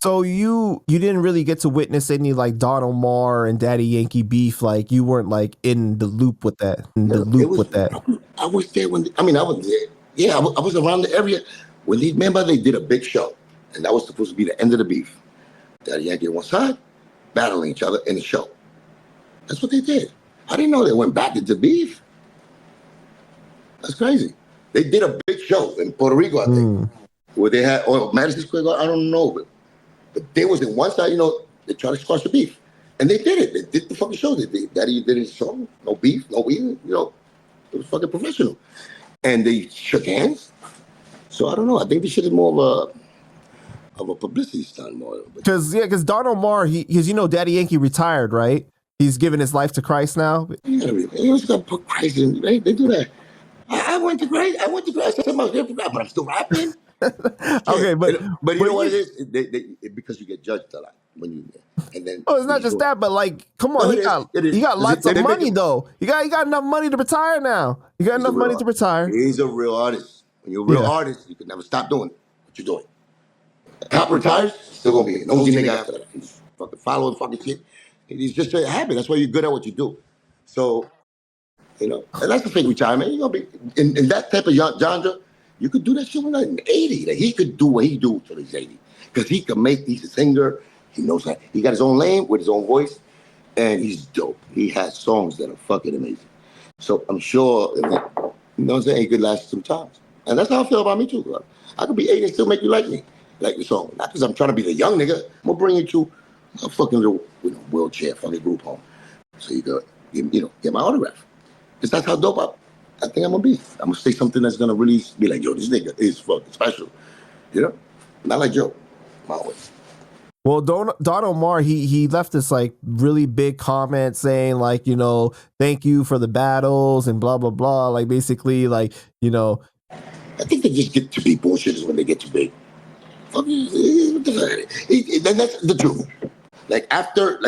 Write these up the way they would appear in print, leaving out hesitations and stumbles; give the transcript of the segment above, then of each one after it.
So you didn't really get to witness any like Don Omar and Daddy Yankee beef. Like you weren't like in the loop with that. I was there when. I was there. Yeah, I was around the area when they did a big show, and that was supposed to be the end of the beef. Daddy Yankee on one side, battling each other in the show. That's what they did. I didn't know they went back into beef. That's crazy. They did a big show in Puerto Rico, I think, where they had Madison Square Garden. I don't know, but they was in one side. They tried to squash the beef, and they did it. They did the fucking show. Daddy did his show. No beef, no eating. It was fucking professional, and they shook hands. So I don't know. I think this shit is more of a publicity stunt, more. Because Don Omar, because Daddy Yankee retired, right? He's given his life to Christ now. He was gonna put Christ in. They do that. I went to Christ. I said my here for God, but I'm still rapping. Okay, but you know what it is? Because you get judged a lot when you, and then. Oh, it's not just that, but like, come on, he got lots of money though. You got enough money to retire now. You got enough money to retire. He's a real artist. When you're a real artist, you can never stop doing what you're doing. Cop retires, still gonna be an OG nigga after that. He's fucking following fucking shit. He's just a habit. That's why you're good at what you do. So, and that's the fake retirement. You're gonna be in that type of genre. You could do that shit when you're 80. Like he could do what he do till he's 80. Because he's a singer. He knows how. He got his own lane with his own voice. And he's dope. He has songs that are fucking amazing. So I'm sure, he could last some times. And that's how I feel about me too. Bro. I could be 80 and still make you like me. Like the song. Not because I'm trying to be the young nigga. I'm going to bring you to a fucking little wheelchair fucking group home. So you could, get my autograph. Because that's how dope I think I'm going to be. I'm going to say something that's going to really be like, yo, this nigga is fucking special. Not like Joe. Always. Well, Don Omar, he left this like really big comment saying like, thank you for the battles and blah, blah, blah. Like basically like, I think they just get to be bullshitters when they get too big. Then that's the truth. Like after,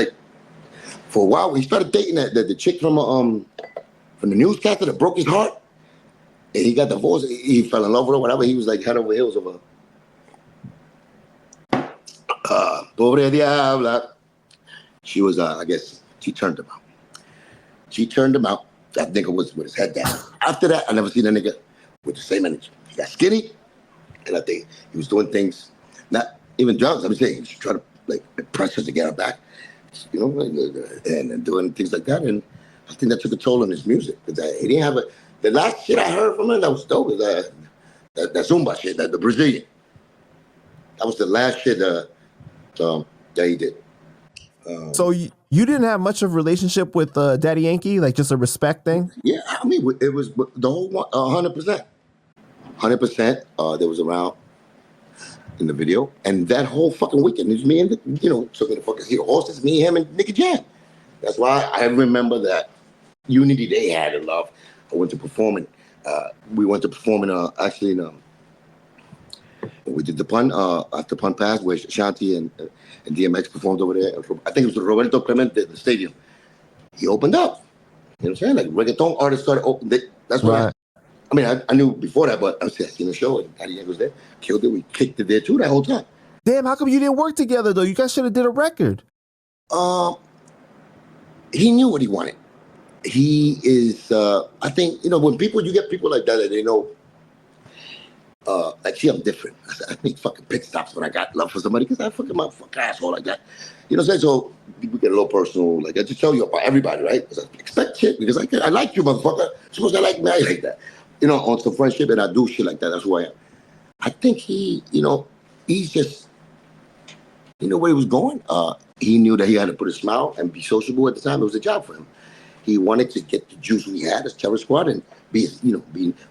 for a while, when he started dating the chick from the newscaster that broke his heart, and he got divorced, he fell in love with her, whatever. He was like head over heels of her. Pobre Diabla. She was, I guess, she turned him out. That nigga was with his head down. After that, I never seen a nigga with the same energy. He got skinny, and I think he was doing things, not even drugs. I'm saying he was trying to impress her to get her back, and doing things like that. And I think that took a toll on his music because he didn't have the last shit I heard from him that was dope was that Zumba shit, the Brazilian. That was the last shit that he did. So you didn't have much of a relationship with Daddy Yankee, like just a respect thing? Yeah, it was the whole 100%. 100%. There was around in the video, and that whole fucking weekend it was me and took me to fucking see the horses. Me, him, and Nicky Jam. That's why I remember that unity they had in love. I went to performing. We went to performing actually in we did the pun after pun pass where Shanti and DMX performed over there. I think it was Roberto Clemente at the stadium. He opened up. You know what I'm saying? Like reggaeton artists started opening. That's why. Right. I knew before that, but I seen the show and Daddy Yankee was there. Killed it. We kicked it there too that whole time. Damn, how come you didn't work together though? You guys should have did a record. He knew what he wanted. He is. I think when you get people like that they know. I'm different. I make fucking pit stops when I got love for somebody because I fucking my fucking asshole like that. You know what I'm saying? So people get a little personal. Like I just tell you about everybody, right? Because I expect shit because I like you, motherfucker. You're supposed to like me. I like that. On some friendship, and I do shit like that. That's who I am. I think he's just, where he was going. He knew that he had to put a smile and be sociable at the time. It was a job for him. He wanted to get the juice we had as Terror Squad and be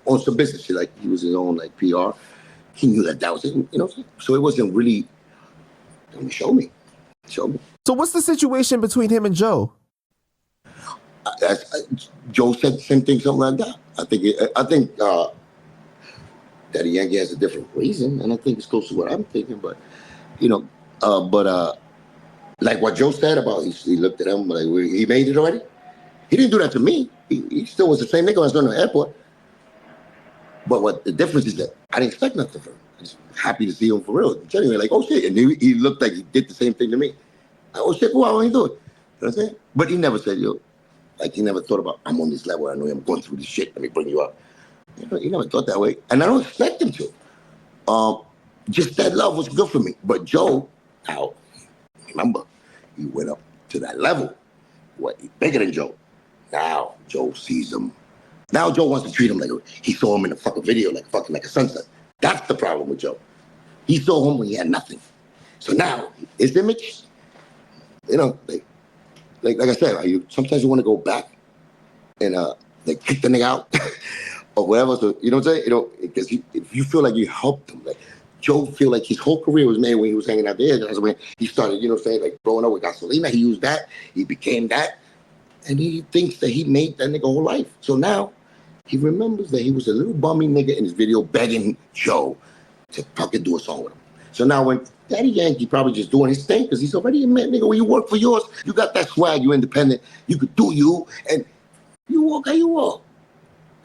on some business shit. Like he was his own PR. He knew that was it. So it wasn't really. Show me. So what's the situation between him and Joe? Joe said the same thing, something like that. I think Daddy Yankee has a different reason, and I think it's close to what I'm thinking. But like what Joe said about he looked at him like he made it already. He didn't do that to me. He still was the same nigga I was going to the airport. But what the difference is that I didn't expect nothing from him. just happy to see him for real. Genuinely, like, oh shit. And he looked like he did the same thing to me. Like, oh shit, wow, how you doing? You know what I'm saying? But he never said, yo, like he never thought about, I'm on this level, I know I'm going through this shit, let me bring you up. You know, he never thought that way. And I don't expect him to. Just that love was good for me. But Joe, now, remember, he went up to that level. What, he's bigger than Joe. Now Joe sees him. Now Joe wants to treat him like he saw him in a fucking video, like a sunset. That's the problem with Joe. He saw him when he had nothing. So now his image, you know, like I said, sometimes you want to go back and like kick the nigga out or whatever. So you know what I'm saying? You know, because if you feel like you helped him, like Joe feel like his whole career was made when he was hanging out there. That's when he started, you know what I'm saying, like growing up with Gasolina. He used that. He became that. And he thinks that he made that nigga whole life. So now he remembers that he was a little bummy nigga in his video begging Joe to fucking do a song with him. So now when Daddy Yankee probably just doing his thing because he's already a man, nigga. When you work for yours, you got that swag, you independent, you could do you, and you walk how you walk.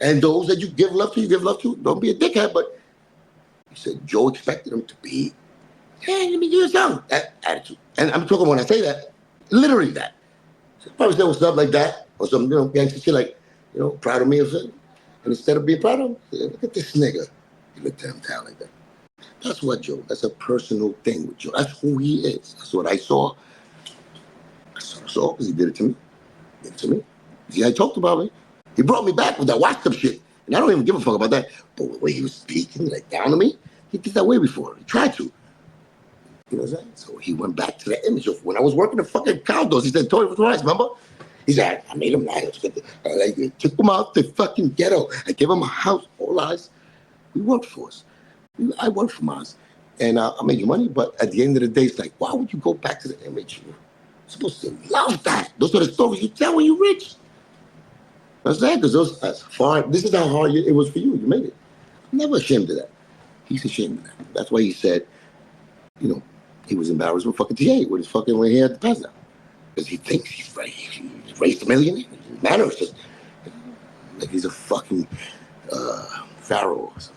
And those that you give love to, you give love to. Don't be a dickhead, but he said Joe expected him to be, hey, let me do a song. That attitude. And I'm talking when I say that, literally that. So probably say stuff like that, or some, you know, gangster shit like, you know, proud of me or something. And instead of being proud of him, look at this nigga. He looked at him down like that. That's what Joe, that's a personal thing with Joe. That's who he is. That's what I saw. That's what I saw because he did it to me. He did it to me. See, I talked about me. He brought me back with that washed up shit. And I don't even give a fuck about that. But the way he was speaking, like down to me, he did that way before. He tried to. You know what I'm saying? So he went back to that image of when I was working the fucking condos. He said, Tony was rice, remember? He said, I made him liars. I took him out the fucking ghetto. I gave him a house, all lies. We worked for us. I worked for Mars. And I made you money, but at the end of the day, it's like, why would you go back to the image? You're supposed to love that. Those are the stories you tell when you're rich. That's that, because this is how hard it was for you. You made it. I'm never ashamed of that. He's ashamed of that. That's why he said, you know, he was embarrassed with fucking TA with his fucking when he had the PANDA. Because he thinks he's raised a millionaire. His manners just like he's a fucking pharaoh or something.